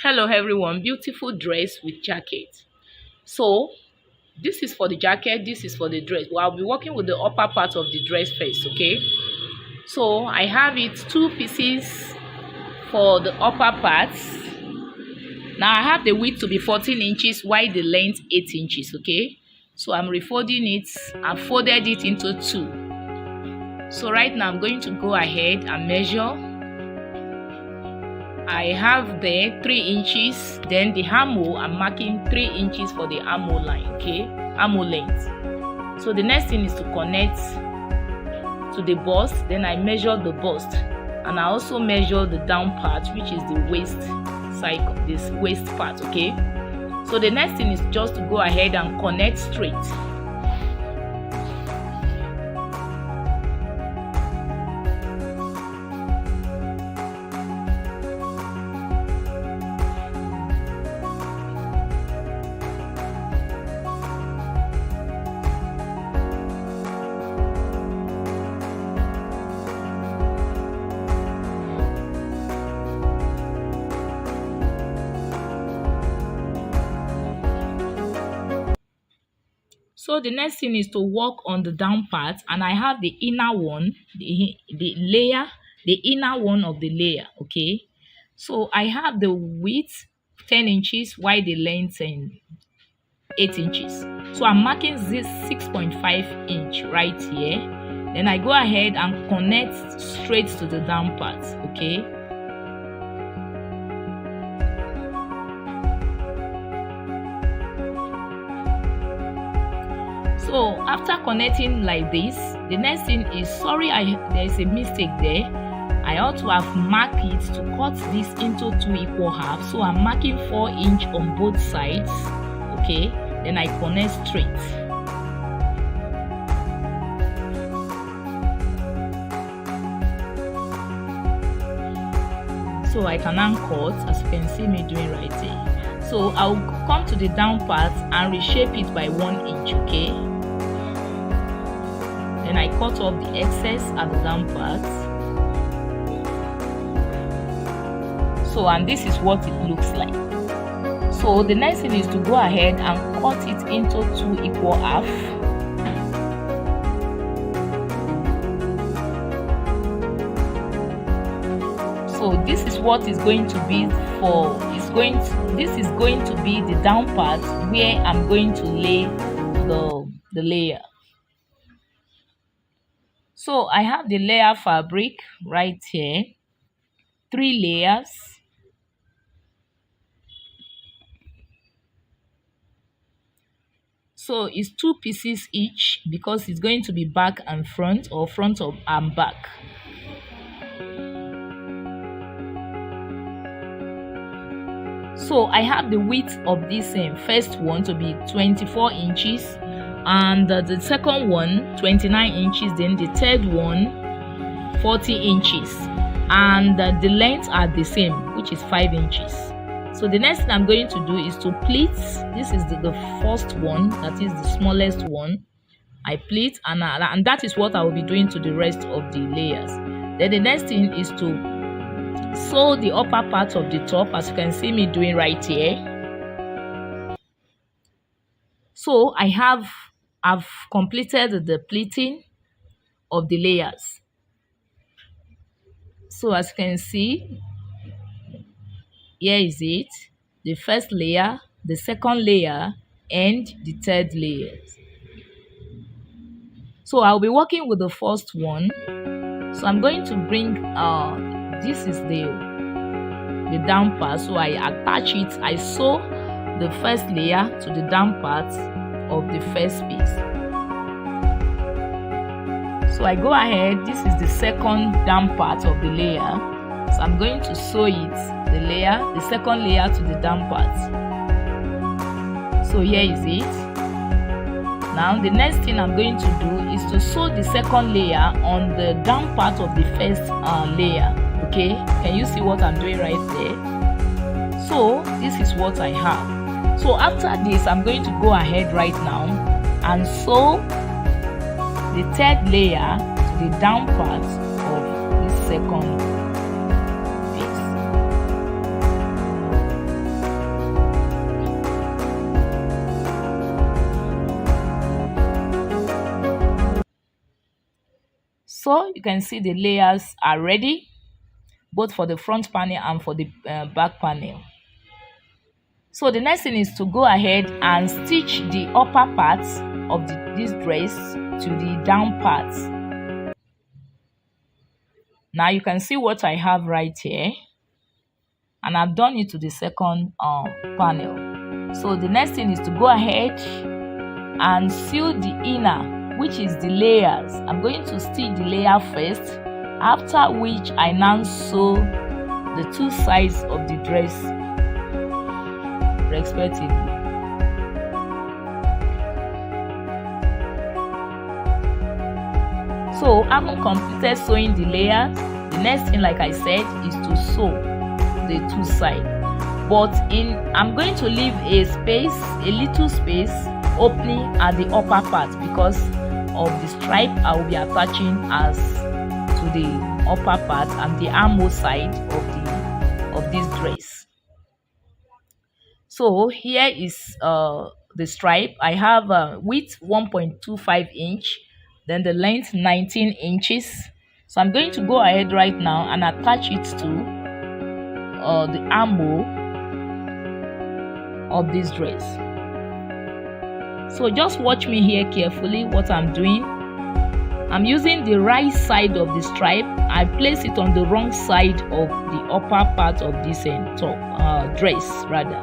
Hello everyone, beautiful dress with jacket. So this is for the jacket, this is for the dress. Well, I'll be working with the upper part of the dress first. Okay, so I have it two pieces for the upper parts. Now I have the width to be 14 inches while the length 8 inches. Okay, so I'm refolding it. I've folded it into two. So right now I'm going to go ahead and measure. I have there 3 inches, then the armhole I'm marking 3 inches for the armhole line. Okay, armhole length. So the next thing is to connect to the bust. Then I measure the bust, and I also measure the down part, which is the waist cycle, this waist part. Okay, so the next thing is just to go ahead and connect straight. So the next thing is to work on the down part, and I have the inner one, the inner one of the layer. Okay, so I have the width 10 inches while the length and 8 inches. So I'm marking this 6.5 inch right here. Then I go ahead and connect straight to the down part. Okay, so after connecting like this, the next thing is, there's a mistake there. I ought to have marked it to cut this into 2 equal halves. So I'm marking 4 inch on both sides. Okay, then I connect straight. So I can now cut, as you can see me doing right here. So I'll come to the down part and reshape it by 1 inch. Okay, then I cut off the excess at the down part. So, and this is what it looks like. So the next thing is to go ahead and cut it into 2 equal halves. So this is what is going to be for, this is going to be the down part where I'm going to lay the layer. So I have the layer fabric right here, 3 layers. So it's 2 pieces each, because it's going to be back and front, or front and back. So I have the width of this first one to be 24 inches, and the second one 29 inches, then the third one 40 inches, and the lengths are the same, which is 5 inches. So the next thing I'm going to do is to pleat. This is the first one, that is the smallest one. I pleat, and that is what I will be doing to the rest of the layers. Then the next thing is to sew the upper part of the top, as you can see me doing right here. So I've completed the pleating of the layers. So as you can see, here is it, the first layer, the second layer, and the third layer. So I'll be working with the first one. So I'm going to bring this is the down part. So I attach it, I sew the first layer to the down part of the first piece. So I go ahead, this is the second down part of the layer. So I'm going to sew the second layer to the down part. So here is it. Now the next thing I'm going to do is to sew the second layer on the down part of the first layer. Okay, can you see what I'm doing right there? So this is what I have. So after this, I'm going to go ahead right now and sew the third layer to the down part of the second piece. So you can see the layers are ready, both for the front panel and for the back panel. So the next thing is to go ahead and stitch the upper parts of this dress to the down parts. Now you can see what I have right here, and I've done it to the second panel. So the next thing is to go ahead and sew the inner, which is the layers. I'm going to stitch the layer first, after which I now sew the two sides of the dress respectively. So having completed sewing the layers, the next thing, like I said, is to sew the two sides. But I'm going to leave a little space opening at the upper part because of the stripe I will be attaching as to the upper part and the armhole side of this dress. So here is the stripe. I have width 1.25 inch, then the length 19 inches. So I'm going to go ahead right now and attach it to the armhole of this dress. So just watch me here carefully what I'm doing. I'm using the right side of the stripe. I place it on the wrong side of the upper part of this dress rather.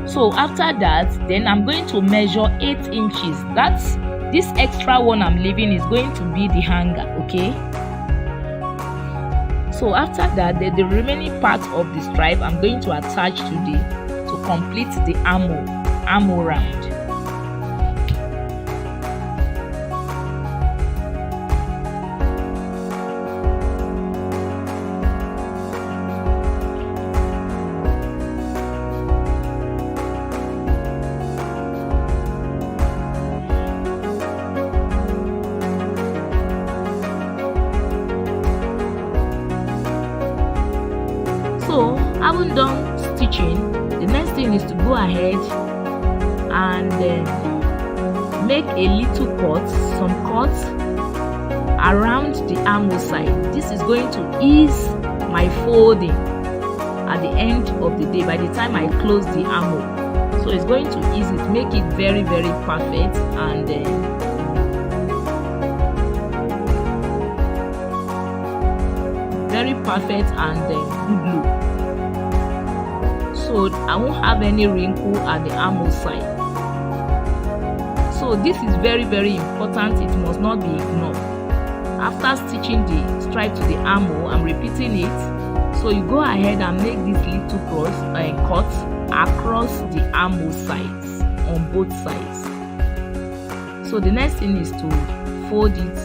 So after that, then I'm going to measure 8 inches. That's this extra one I'm leaving is going to be the hanger, okay? So after that, the remaining part of the stripe I'm going to attach to complete the armhole round. So having done stitching, the next thing is to go ahead and make a little some cuts around the armhole side. This is going to ease my folding at the end of the day by the time I close the armhole. So it's going to ease it, make it very, very perfect and good look. So I won't have any wrinkle at the armhole side. So this is very, very important. It must not be ignored. After stitching the stripe to the armhole, I'm repeating it. So you go ahead and make this little cut across the armhole sides on both sides. So the next thing is to fold it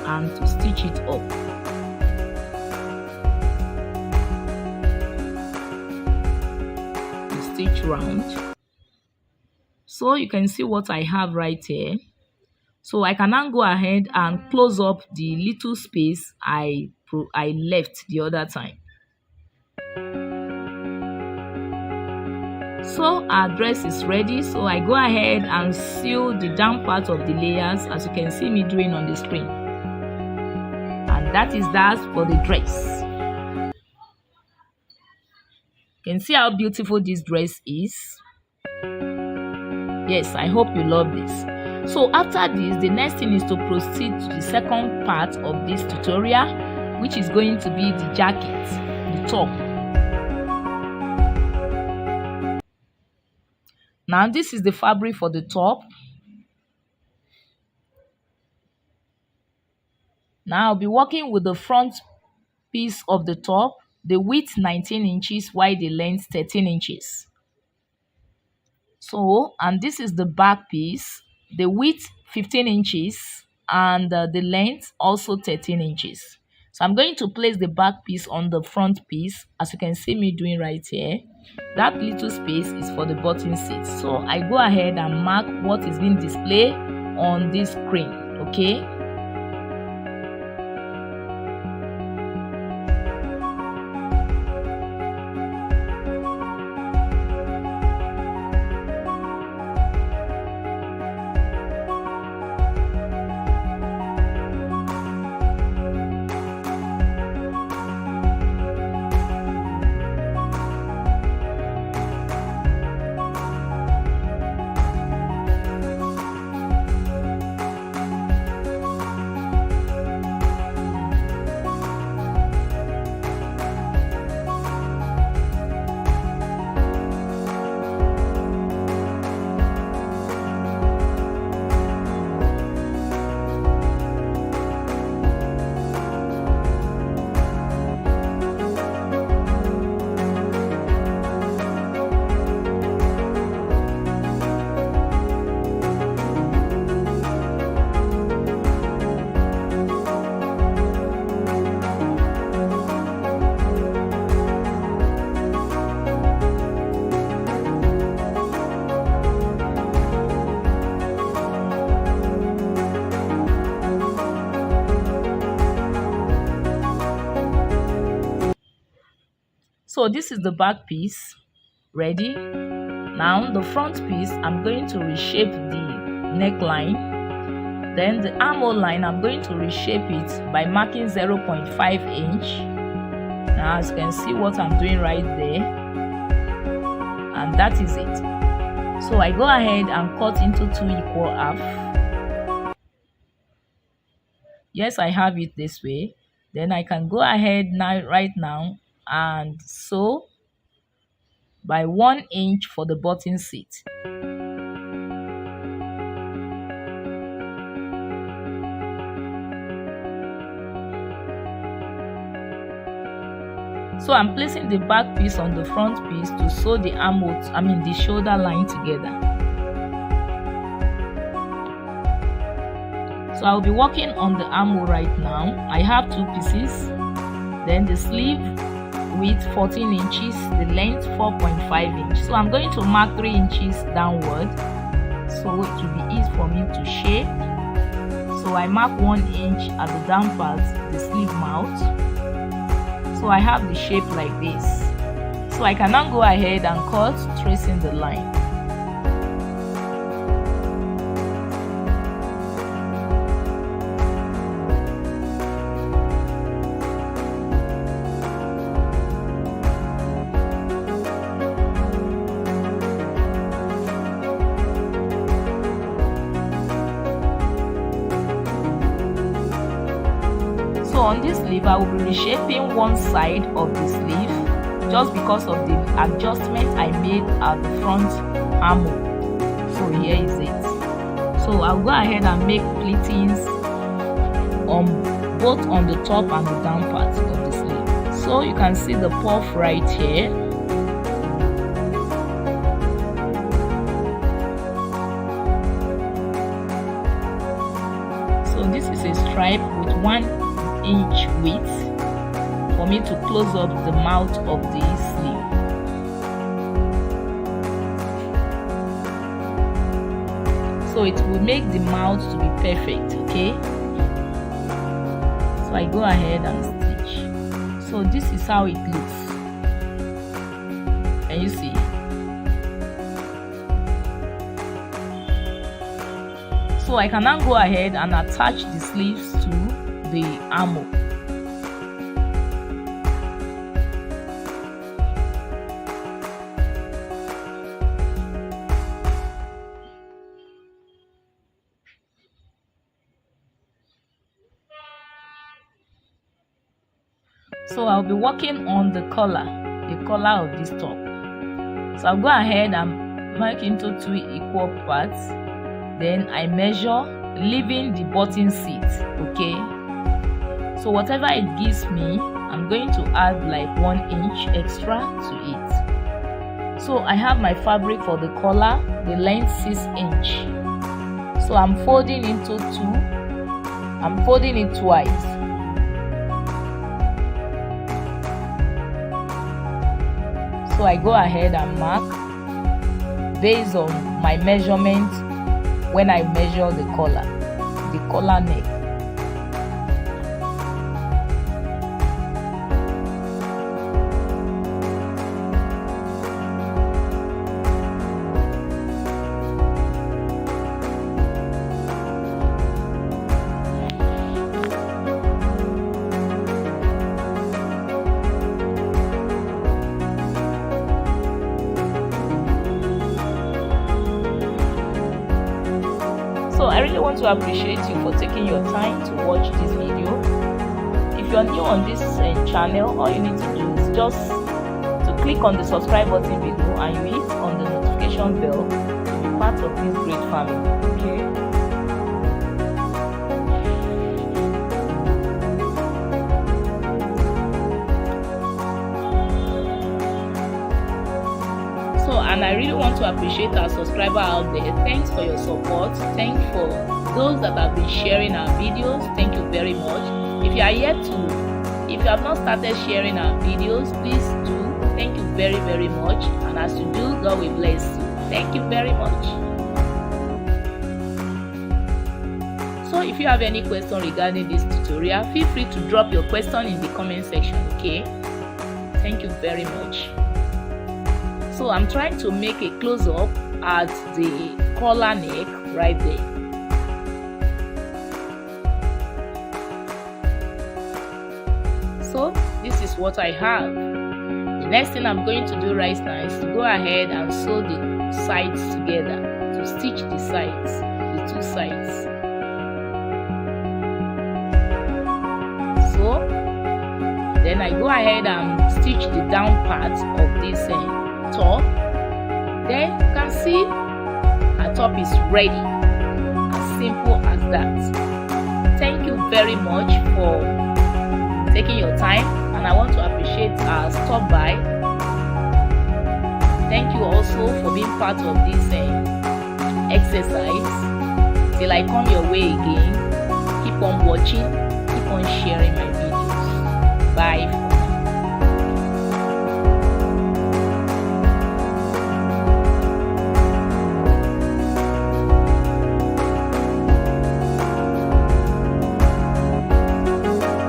and to stitch it up. Stitch round. So you can see what I have right here. So I can now go ahead and close up the little space I left the other time. So our dress is ready. So I go ahead and sew the down part of the layers as you can see me doing on the screen. And that is that for the dress. You can see how beautiful this dress is. Yes, I hope you love this. So after this, the next thing is to proceed to the second part of this tutorial, which is going to be the jacket, the top. Now this is the fabric for the top. Now I'll be working with the front piece of the top, the width 19 inches while the length 13 inches. So, and this is the back piece, the width 15 inches and the length also 13 inches. So I'm going to place the back piece on the front piece as you can see me doing right here. That little space is for the button seat. So I go ahead and mark what is being displayed on this screen, okay? So this is the back piece ready. Now the front piece, I'm going to reshape the neckline. Then the armhole line, I'm going to reshape it by marking 0.5 inch. Now as you can see what I'm doing right there, and that is it. So I go ahead and cut into 2 equal half. Yes, I have it this way. Then I can go ahead right now and sew by 1 inch for the button seat. So I'm placing the back piece on the front piece to sew the armhole, the shoulder line together. So I'll be working on the armhole right now. I have 2 pieces. Then the sleeve width 14 inches, the length 4.5 inches. So I'm going to mark 3 inches downward, so it will be easy for me to shape. So I mark 1 inch at the down part, the sleeve mouth. So I have the shape like this. So I can now go ahead and cut, tracing the line. So on this sleeve, I will be reshaping one side of the sleeve just because of the adjustment I made at the front armhole. So here is it. So I'll go ahead and make pleatings both on the top and the down part of the sleeve. So you can see the puff right here. So this is a stripe with 1 inch width for me to close up the mouth of the sleeve. So it will make the mouth to be perfect, okay? So I go ahead and stitch. So this is how it looks. Can you see? So I can now go ahead and attach the sleeves to the armhole. So I'll be working on the collar of this top. So I'll go ahead and mark into 2 equal parts. Then I measure, leaving the button seat, okay? So whatever it gives me, I'm going to add like 1 inch extra to it. So I have my fabric for the collar, the length 6 inch. So I'm folding into 2. I'm folding it twice. So I go ahead and mark based on my measurement when I measure the collar neck. So I really want to appreciate you for taking your time to watch this video. If you're new on this channel, all you need to do is just to click on the subscribe button below and you hit on the notification bell to be part of this great family, okay? And I really want to appreciate our subscriber out there. Thanks for your support. Thanks for those that have been sharing our videos. Thank you very much. If you have not started sharing our videos, please do. Thank you very, very much. And as you do, God will bless you. Thank you very much. So if you have any question regarding this tutorial, feel free to drop your question in the comment section, okay? Thank you very much. So I'm trying to make a close-up at the collar neck right there. So this is what I have. The next thing I'm going to do right now is to go ahead and sew the sides together, to stitch the sides, the two sides. So then I go ahead and stitch the down part of this top. Then you can see our top is ready. As simple as that. Thank you very much for taking your time, and I want to appreciate our stop by. Thank you also for being part of this exercise. Till I come your way again, keep on watching, keep on sharing my videos. Bye.